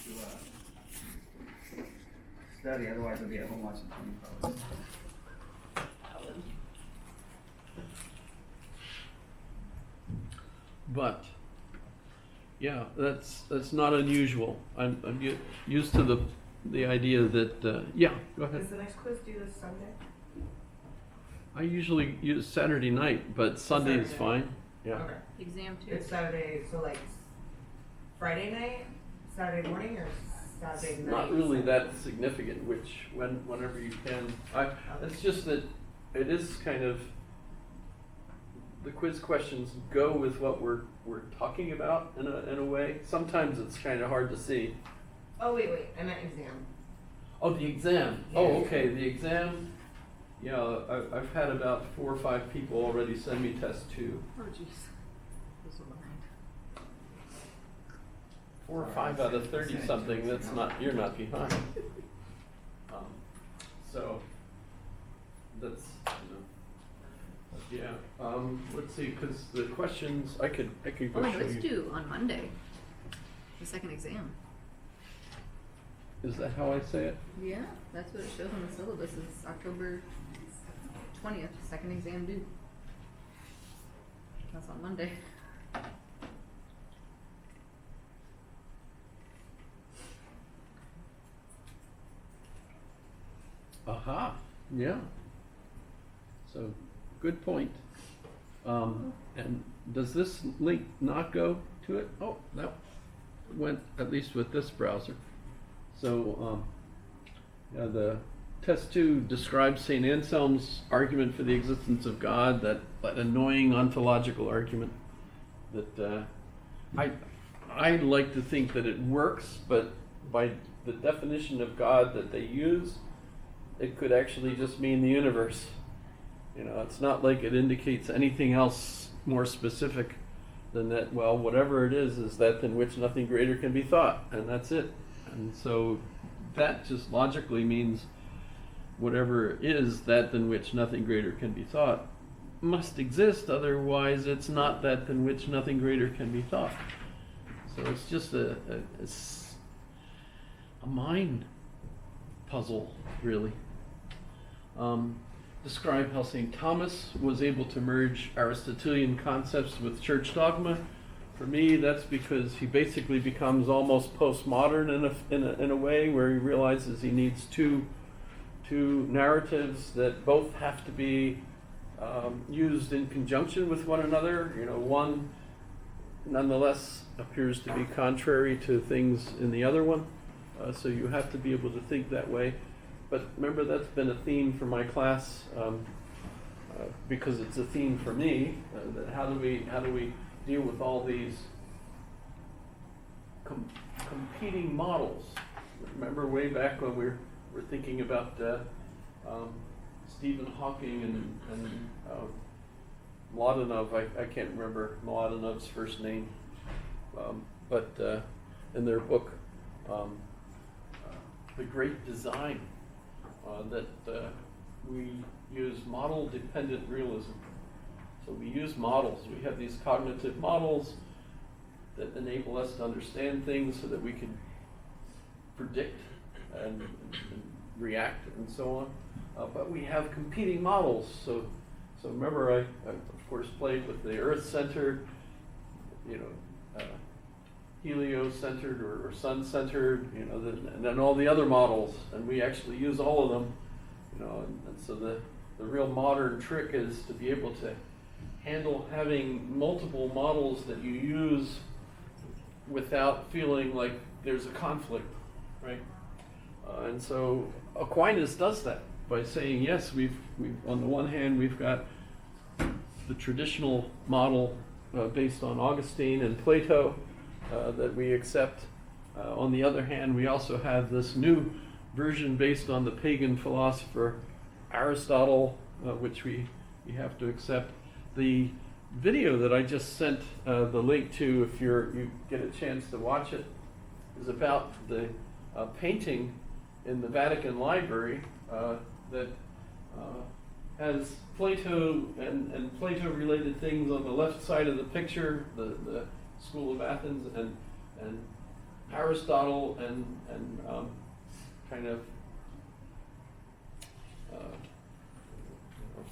to study, otherwise I'll be at home watching TV probably. But, yeah, that's not unusual. I'm used to the idea that, yeah, go ahead. Is the next quiz due this Sunday? I usually use Saturday night, but Sunday is Saturday. fine. Yeah. Okay. Exam too. It's Saturday, so like Friday night, Saturday morning, or Saturday night? Not really that significant, whenever you can. It's just that it is kind of, the quiz questions go with what we're talking about in a way. Sometimes it's kind of hard to see. Oh, wait, I meant exam. Oh, the exam. Yeah. Oh, okay, the exam. Yeah, I've had about 4 or 5 people already send me test 2. Oh jeez. Those are behind. 4 or 5 out of 30 something. That's not, you're not behind. So that's, yeah. Let's see, because the questions I could go Oh, show let's you. do on Monday. The second exam. Is that how I say it? Yeah, that's what it shows on the syllabus. Is October 20th, second exam due. That's on Monday. Aha. Yeah. So, good point. And does this link not go to it? Oh, that went at least with this browser. So, yeah, the test 2 describes St. Anselm's argument for the existence of God, that annoying ontological argument that I like to think that it works, but by the definition of God that they use, it could actually just mean the universe. You know, it's not like it indicates anything else more specific than that, well, whatever it is that than which nothing greater can be thought, and that's it. And so that just logically means whatever is that than which nothing greater can be thought must exist, otherwise it's not that than which nothing greater can be thought. So it's just a mind puzzle, really. Describe how St. Thomas was able to merge Aristotelian concepts with church dogma. For me, that's because he basically becomes almost postmodern in a way, where he realizes he needs two narratives that both have to be used in conjunction with one another. You know, one nonetheless appears to be contrary to things in the other one, so you have to be able to think that way. But remember, that's been a theme for my class, because it's a theme for me. That how do we deal with all these competing models? Remember way back when we were thinking about Stephen Hawking and Mladenov. I can't remember Mladenov's first name, but in their book, The Great Design, that we use model-dependent realism. So we use models. We have these cognitive models that enable us to understand things so that we can predict and react and so on. But we have competing models. So remember, I of course played with the Earth-centered, heliocentered or sun-centered, and then all the other models, and we actually use all of them, and so the real modern trick is to be able to handle having multiple models that you use without feeling like there's a conflict, right? And so Aquinas does that by saying, yes, we've on the one hand we've got the traditional model based on Augustine and Plato that we accept. On the other hand, we also have this new version based on the pagan philosopher Aristotle, which we have to accept. The video that I just sent the link to, if you get a chance to watch it, is about the painting in the Vatican Library that has Plato and Plato-related things on the left side of the picture, the School of Athens, and Aristotle and kind of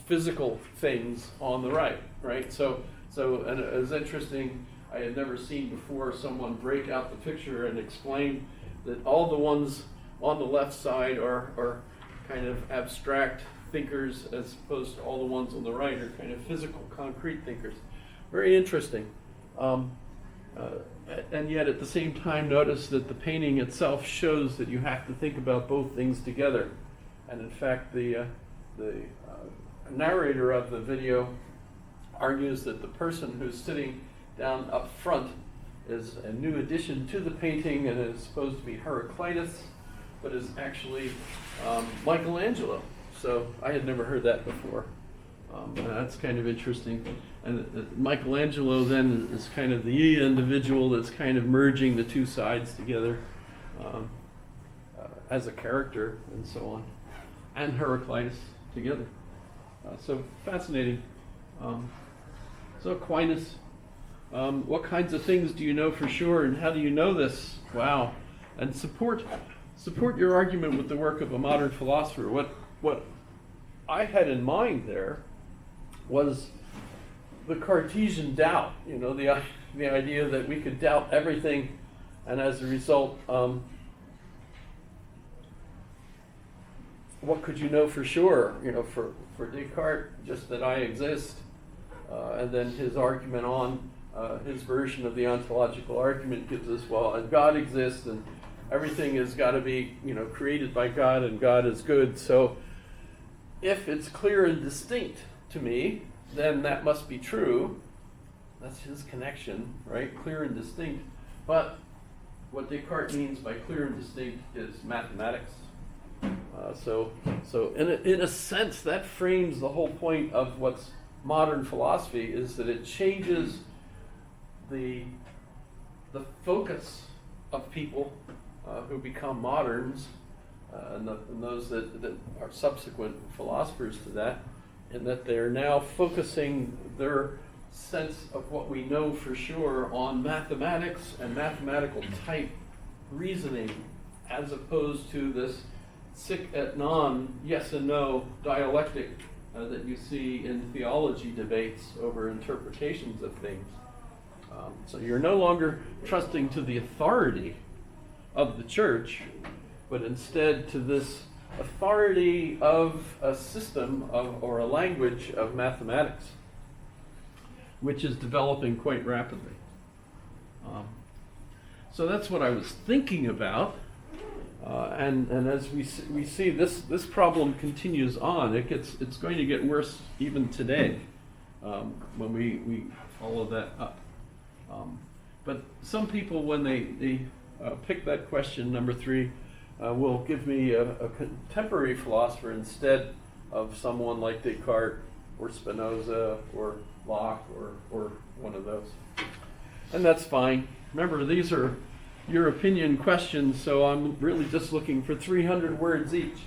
physical things on the right? So and it was interesting, I had never seen before someone break out the picture and explain that all the ones on the left side are kind of abstract thinkers, as opposed to all the ones on the right are kind of physical, concrete thinkers. Very interesting. And yet at the same time, notice that the painting itself shows that you have to think about both things together. And in fact, the narrator of the video argues that the person who's sitting down up front is a new addition to the painting and is supposed to be Heraclitus, but is actually Michelangelo. So I had never heard that before. That's kind of interesting. And Michelangelo then is kind of the individual that's kind of merging the two sides together as a character and so on, and Heraclitus together. So fascinating. So Aquinas, what kinds of things do you know for sure, and how do you know this? Wow. And support your argument with the work of a modern philosopher. What I had in mind there was the Cartesian doubt, the idea that we could doubt everything, and as a result, what could you know for sure? For Descartes, just that I exist, and then his argument on his version of the ontological argument gives us, well, and God exists, and everything has got to be, created by God, and God is good. So if it's clear and distinct to me, then that must be true. That's his connection, right? Clear and distinct. But what Descartes means by clear and distinct is mathematics. So in a sense, that frames the whole point of what's modern philosophy, is that it changes the focus of people who become moderns, and those that are subsequent philosophers to that, in that they're now focusing their sense of what we know for sure on mathematics and mathematical type reasoning, as opposed to this sic et non, yes and no dialectic that you see in theology debates over interpretations of things. So you're no longer trusting to the authority of the church, but instead to this authority of a system or a language of mathematics, which is developing quite rapidly. So that's what I was thinking about. And as we see, this problem continues on. It's going to get worse even today when we follow that up. But some people, when they pick that question, number 3, will give me a contemporary philosopher instead of someone like Descartes or Spinoza or Locke or one of those. And that's fine. Remember, these are your opinion questions, so I'm really just looking for 300 words each.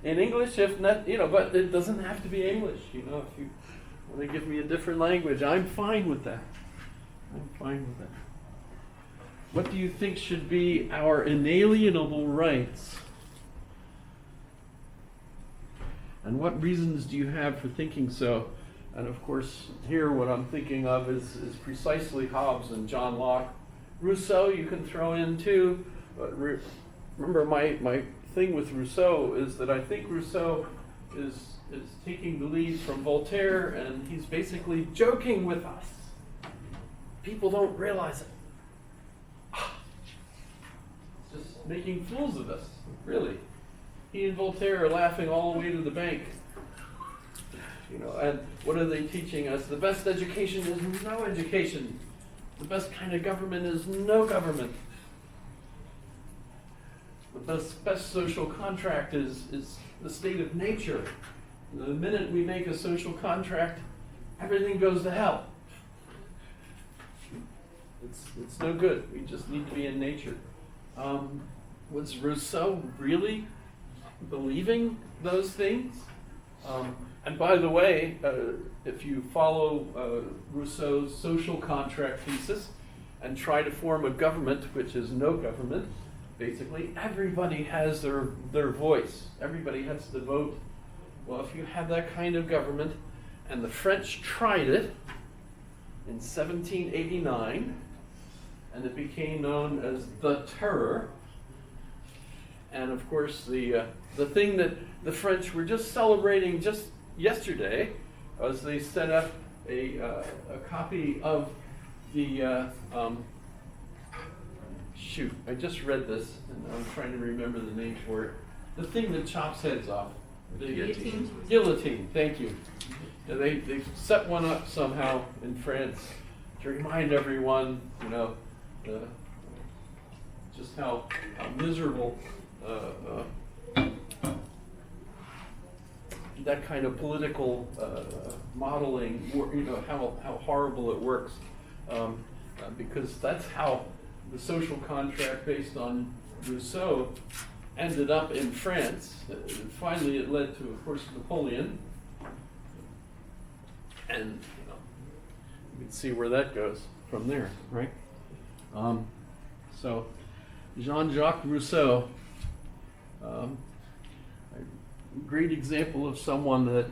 In English, if not, but it doesn't have to be English. If you want to give me a different language, I'm fine with that. What do you think should be our inalienable rights? And what reasons do you have for thinking so? And of course, here what I'm thinking of is precisely Hobbes and John Locke. Rousseau you can throw in too. But remember, my thing with Rousseau is that I think Rousseau is taking the lead from Voltaire, and he's basically joking with us. People don't realize it. It's just making fools of us, really. He and Voltaire are laughing all the way to the bank. And what are they teaching us? The best education is no education. The best kind of government is no government. The best social contract is the state of nature. The minute we make a social contract, everything goes to hell. It's no good. We just need to be in nature. Was Rousseau really believing those things? And by the way, if you follow Rousseau's social contract thesis, and try to form a government, which is no government. Basically, everybody has their voice. Everybody has to vote. Well, if you have that kind of government, and the French tried it in 1789, and it became known as the Terror. And of course, the thing that the French were just celebrating just yesterday was they set up a copy of the shoot. I just read this, and I'm trying to remember the name for it. The thing that chops heads off. The Guillotine. Guillotine. Thank you. Yeah, they set one up somehow in France to remind everyone, just how miserable that kind of political modeling, how horrible it works, because that's how the social contract based on Rousseau ended up in France. Finally, it led to, of course, Napoleon, and you can see where that goes from there, right? So, Jean-Jacques Rousseau, a great example of someone that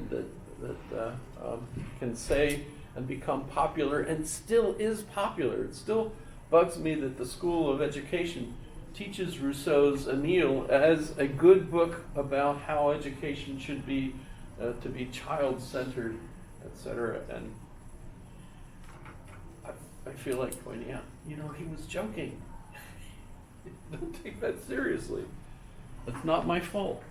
can say and become popular, and still is popular. It still bugs me that the School of Education teaches Rousseau's Emile as a good book about how education should be, to be child-centered, etc. And I feel like pointing out, he was joking. Don't take that seriously. That's not my fault.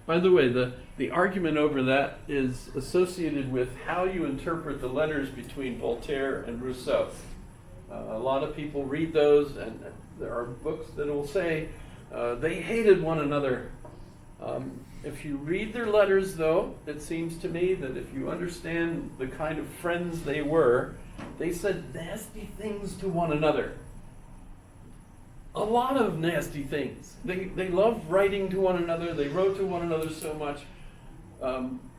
By the way, the argument over that is associated with how you interpret the letters between Voltaire and Rousseau. A lot of people read those, and there are books that will say they hated one another. If you read their letters, though, it seems to me that if you understand the kind of friends they were, they said nasty things to one another. A lot of nasty things. They loved writing to one another. They wrote to one another so much.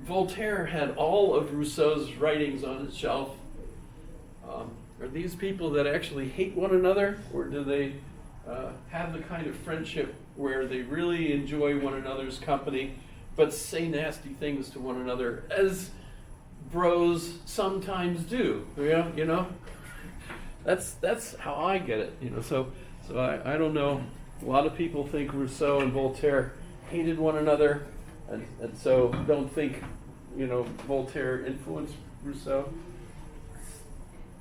Voltaire had all of Rousseau's writings on his shelf. Are these people that actually hate one another, or do they have the kind of friendship where they really enjoy one another's company, but say nasty things to one another, as bros sometimes do? That's how I get it. So I don't know. A lot of people think Rousseau and Voltaire hated one another, and so don't think Voltaire influenced Rousseau.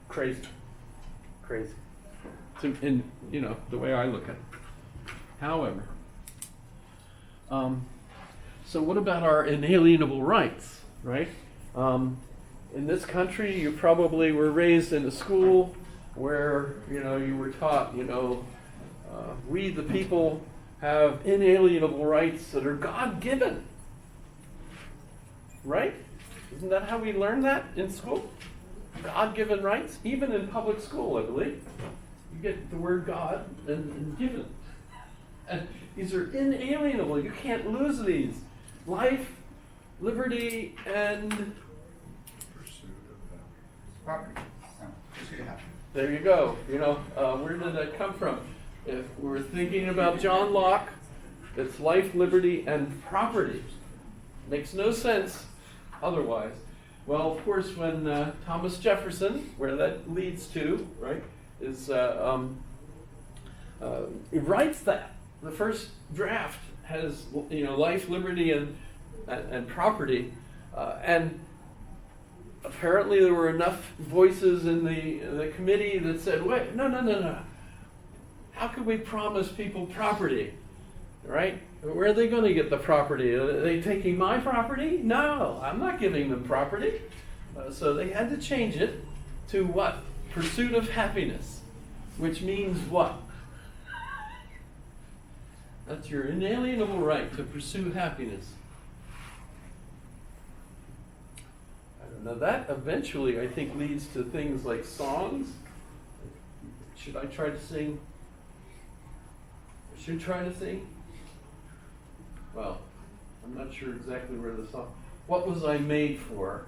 Crazy. In the way I look at it. However, so what about our inalienable rights, right? In this country, you probably were raised in a school where you were taught, we the people have inalienable rights that are God-given, right? Isn't that how we learn that in school? God-given rights, even in public school, I believe. You get the word God and given. And these are inalienable. You can't lose these. Life, liberty, and Property. Pursuit of happiness. there you go. Where did that come from? If we're thinking about John Locke, it's life, liberty, and property. Makes no sense otherwise. Well, of course, when Thomas Jefferson, where that leads to, right, is he writes that. The first draft has, life, liberty, and property, and apparently there were enough voices in the committee that said, wait, no. How could we promise people property, right? Where are they going to get the property? Are they taking my property? No, I'm not giving them property. So they had to change it to what? Pursuit of happiness, which means what? That's your inalienable right to pursue happiness. I don't know. That eventually, I think, leads to things like songs. Should I try to sing? I should try to sing? Well, I'm not sure exactly where the song. What was I made for?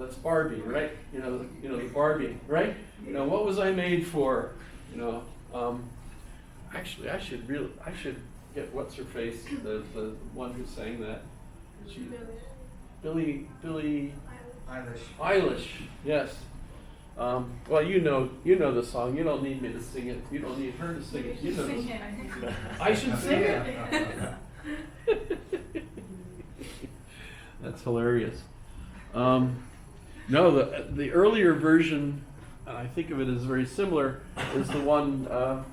that's Barbie, right? You know the Barbie, right? You know, what was I made for? You know, actually, I should get what's her face, the one who sang that. She, Billie Eilish, yes. Well, you know the song. You don't need me to sing it. You don't need her to sing it. You know the song. I should sing it. That's hilarious. No, the earlier version, and I think of it as very similar, is the one where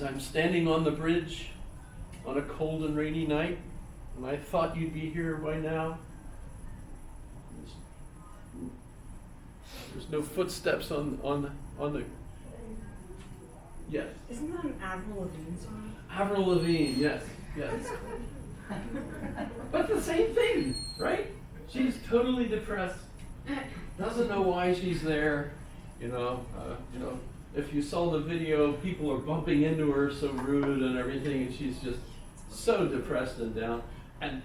I'm standing on the bridge on a cold and rainy night, and I thought you'd be here by now. There's no footsteps on the. Yes. Isn't that an Avril Lavigne song? Avril Lavigne, yes. But the same thing, right? She's totally depressed. Doesn't know why she's there. You know. If you saw the video, people are bumping into her, so rude and everything, and she's just so depressed and down. And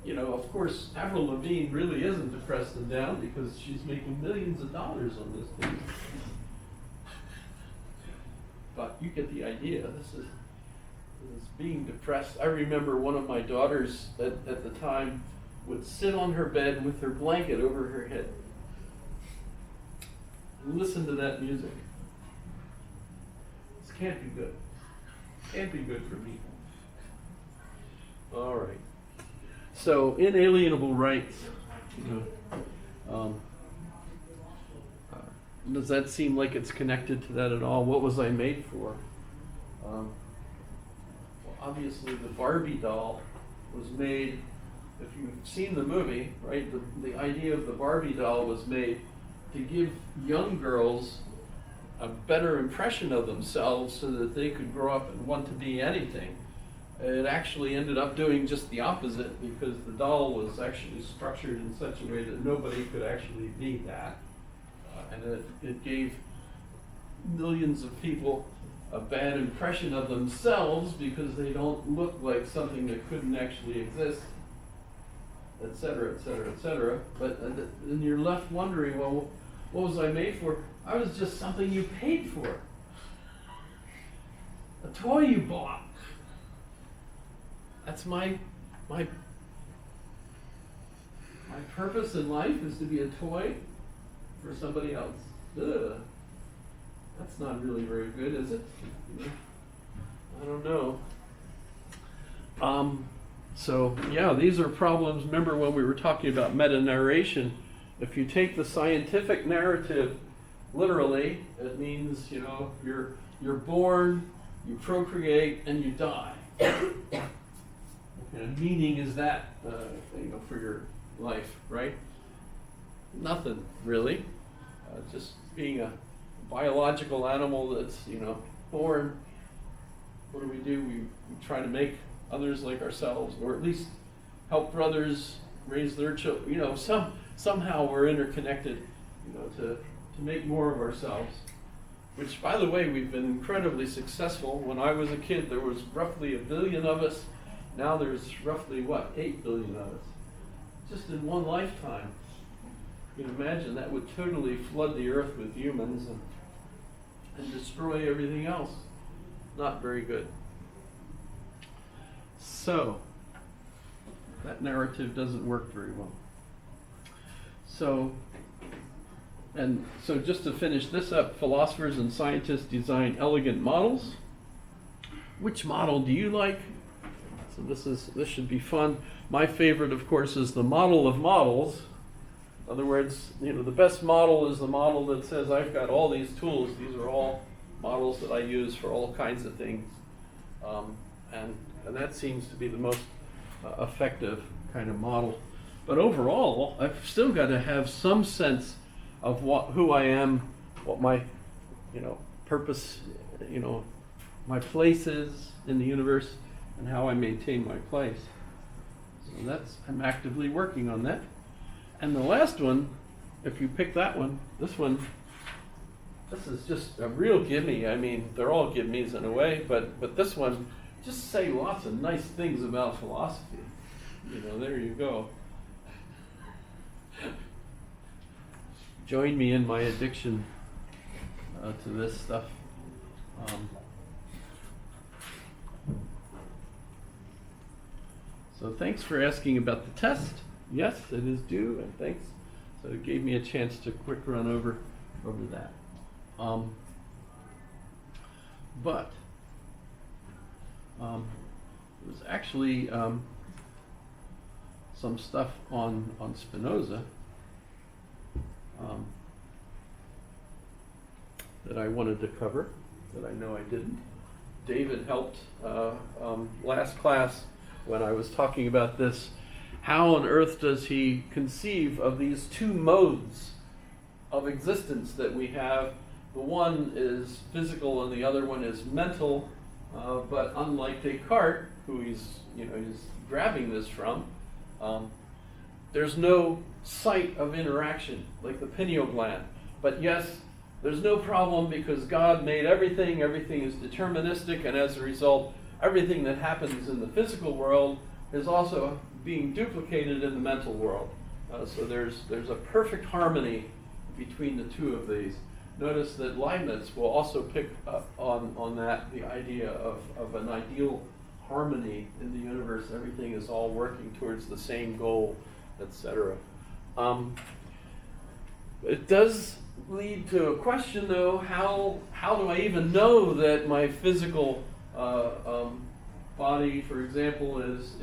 you know, of course, Avril Lavigne really isn't depressed and down because she's making millions of dollars on this thing. But you get the idea. This is being depressed. I remember one of my daughters at the time would sit on her bed with her blanket over her head and listen to that music. This can't be good. Can't be good for me. All right. So, inalienable rights. You know, does that seem like it's connected to that at all? What was I made for? Well, obviously, the Barbie doll was made. If you've seen the movie, right? The idea of the Barbie doll was made to give young girls a better impression of themselves so that they could grow up and want to be anything. It actually ended up doing just the opposite because the doll was actually structured in such a way that nobody could actually be that. And it gave millions of people a bad impression of themselves because they don't look like something that couldn't actually exist, et cetera, et cetera, et cetera. But then you're left wondering, well, what was I made for? I was just something you paid for. A toy you bought. That's my purpose in life is to be a toy for somebody else. Ugh. That's not really very good, is it? I don't know. So yeah, these are problems. Remember when we were talking about meta-narration? If you take the scientific narrative literally, it means, you know, you're born, you procreate, and you die. And meaning is that, you know, for your life, right? Nothing really. Just being a biological animal that's, you know, born. What do? We try to make others like ourselves, or at least help brothers raise their children. You know, somehow we're interconnected, you know, to make more of ourselves. Which, by the way, we've been incredibly successful. When I was a kid, there was roughly 1 billion of us. Now there's roughly, 8 billion of us? Just in one lifetime. You can imagine that would totally flood the earth with humans and destroy everything else. Not very good. So, that narrative doesn't work very well. So just to finish this up, philosophers and scientists design elegant models. Which model do you like? So this should be fun. My favorite, of course, is the model of models. In other words, you know, the best model is the model that says, I've got all these tools. These are all models that I use for all kinds of things. And that seems to be the most effective kind of model. But overall, I've still got to have some sense of who I am, what my, you know, purpose, you know, my place is in the universe, and how I maintain my place. So I'm actively working on that. And the last one, if you pick that one, this is just a real gimme. I mean, they're all gimmes in a way, but this one, just say lots of nice things about philosophy. You know, there you go. join me in my addiction to this stuff. So thanks for asking about the test. Yes, it is due, and thanks. So it gave me a chance to quick run over that. But it was actually some stuff on Spinoza that I wanted to cover that I know I didn't. David helped last class when I was talking about this. How on earth does he conceive of these two modes of existence that we have? The one is physical and the other one is mental, but unlike Descartes, who he's grabbing this from, there's no site of interaction like the pineal gland. But yes, there's no problem because God made everything is deterministic, and as a result, everything that happens in the physical world is also being duplicated in the mental world. So there's a perfect harmony between the two of these. Notice that Leibniz will also pick up on that, the idea of an ideal harmony in the universe. Everything is all working towards the same goal, etc. It does lead to a question, though, how do I even know that my physical body, for example, is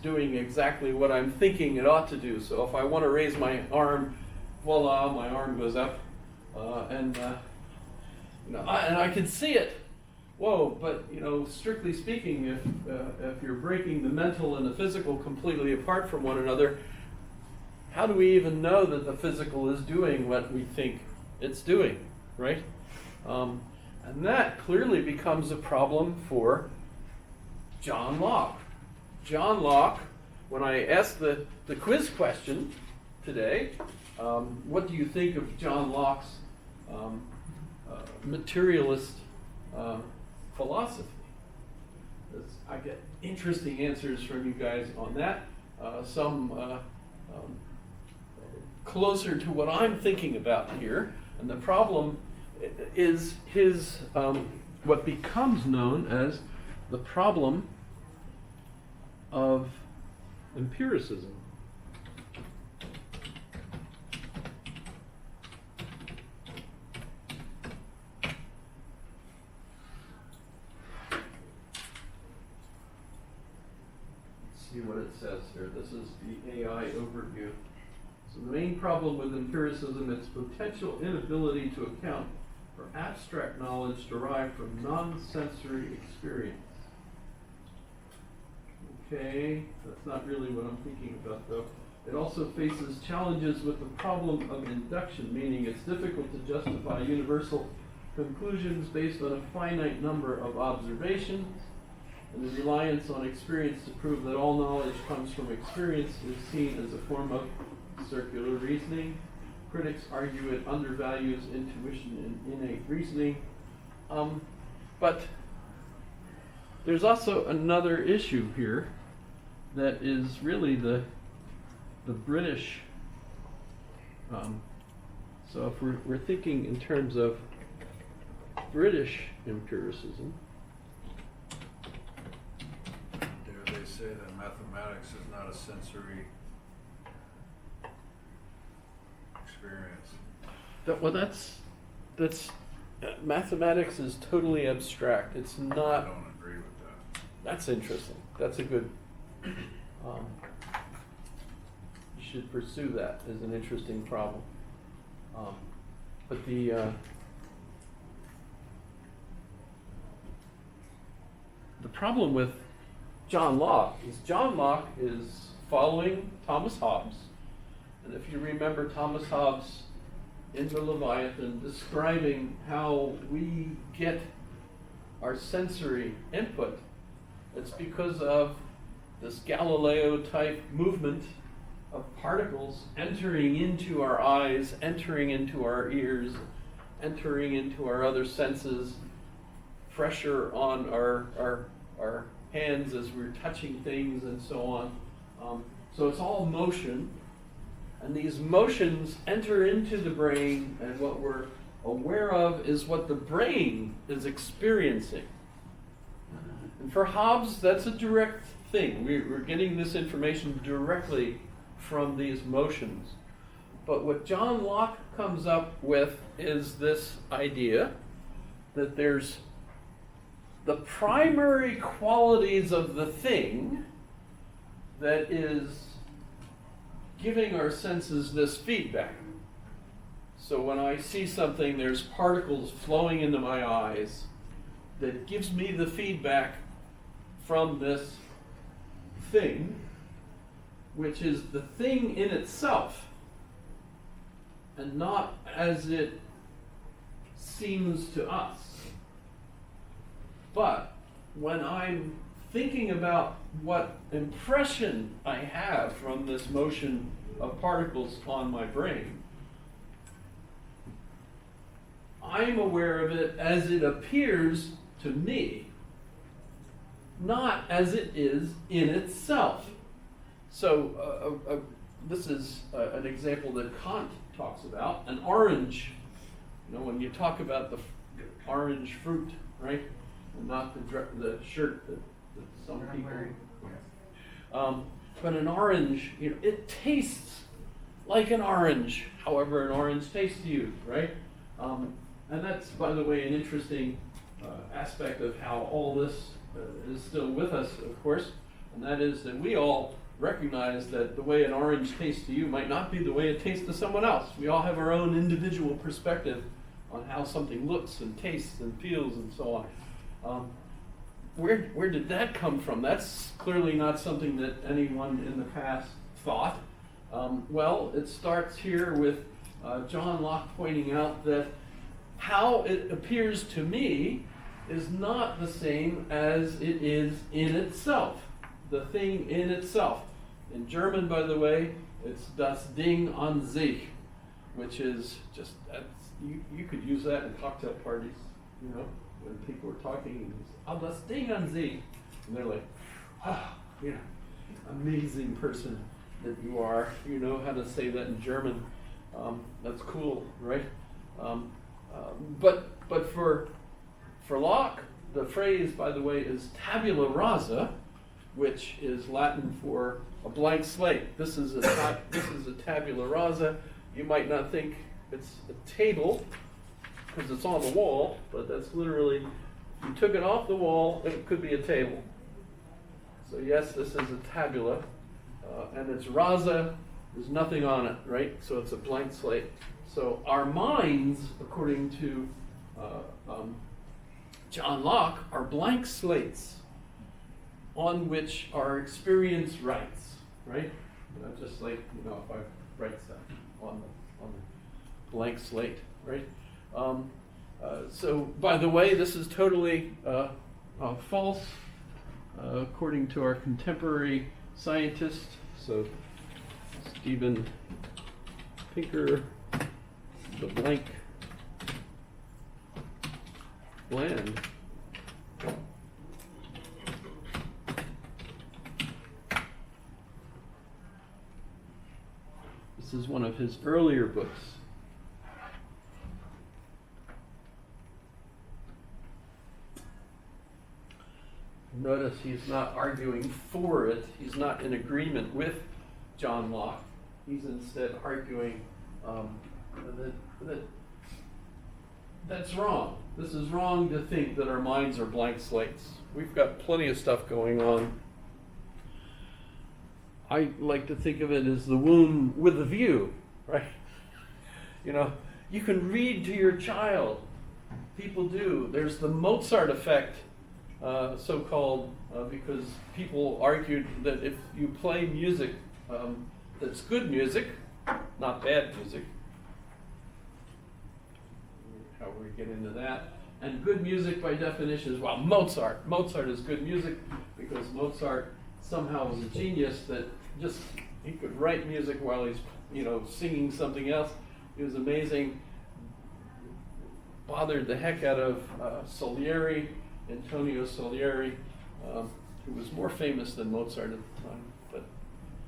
doing exactly what I'm thinking it ought to do? So if I want to raise my arm, voila, my arm goes up, and I can see it. Whoa, but strictly speaking, if you're breaking the mental and the physical completely apart from one another, how do we even know that the physical is doing what we think it's doing, right? And that clearly becomes a problem for John Locke. John Locke, when I asked the quiz question today, what do you think of John Locke's materialist philosophy? I get interesting answers from you guys on that. Some closer to what I'm thinking about here. And the problem is his what becomes known as the problem of empiricism. Let's see what it says here. This is the AI overview. So the main problem with empiricism is potential inability to account for abstract knowledge derived from non-sensory experience. Okay, that's not really what I'm thinking about, though. It also faces challenges with the problem of induction, meaning it's difficult to justify universal conclusions based on a finite number of observations, and the reliance on experience to prove that all knowledge comes from experience is seen as a form of circular reasoning. Critics argue it undervalues intuition and innate reasoning. But there's also another issue here that is really the British. So if we're thinking in terms of British empiricism, Dare they say that mathematics is not a sensory experience? that's mathematics is totally abstract. It's I not. don't agree with that. That's interesting. That's a good. You should pursue that as an interesting problem. But the problem with John Locke is following Thomas Hobbes. And if you remember Thomas Hobbes in the Leviathan describing how we get our sensory input, it's because of this Galileo type movement of particles entering into our eyes, entering into our ears, entering into our other senses, pressure on our hands as we're touching things and so on. So it's all motion. And these motions enter into the brain, and what we're aware of is what the brain is experiencing. And for Hobbes, that's a direct thing. We're getting this information directly from these motions. But what John Locke comes up with is this idea that there's the primary qualities of the thing that is giving our senses this feedback. So when I see something, there's particles flowing into my eyes that gives me the feedback from this thing, which is the thing in itself, and not as it seems to us. But when I'm thinking about what impression I have from this motion of particles on my brain, I'm aware of it as it appears to me, not as it is in itself. So this is an example that Kant talks about. An orange, when you talk about the orange fruit, right? And not the shirt that some That I'm people. wearing. But an orange, it tastes like an orange, however an orange tastes to you, right? And that's, by the way, an interesting aspect of how all this is still with us, of course, and that is that we all recognize that the way an orange tastes to you might not be the way it tastes to someone else. We all have our own individual perspective on how something looks and tastes and feels and so on. Where did that come from? That's clearly not something that anyone in the past thought. Well, it starts here with John Locke pointing out that how it appears to me is not the same as it is in itself, the thing in itself. In German, by the way, it's das Ding an sich, which is just, you could use that in cocktail parties, when people are talking, das Ding an sich, and they're like, amazing person that you are, you know how to say that in German. That's cool, right? But for Locke, the phrase, by the way, is tabula rasa, which is Latin for a blank slate. This is a tabula rasa. You might not think it's a table because it's on the wall, but that's literally, if you took it off the wall, it could be a table. So yes, this is a tabula, and it's rasa. There's nothing on it, right? So it's a blank slate. So our minds, according to John Locke, are blank slates on which our experience writes, right? Just like, if I write stuff on the blank slate, right? So, by the way, this is totally false, according to our contemporary scientist. So, Steven Pinker, the blank land. This is one of his earlier books. Notice he's not arguing for it. He's not in agreement with John Locke. He's instead arguing that that's wrong. This is wrong to think that our minds are blank slates. We've got plenty of stuff going on. I like to think of it as the womb with a view, right? You can read to your child. People do. There's the Mozart effect, so-called, because people argued that if you play music that's good music, not bad music, how we get into that, and good music by definition is, Mozart is good music because Mozart somehow was a genius that he could write music while he's, singing something else. He was amazing. Bothered the heck out of Salieri, Antonio Salieri, who was more famous than Mozart at the time.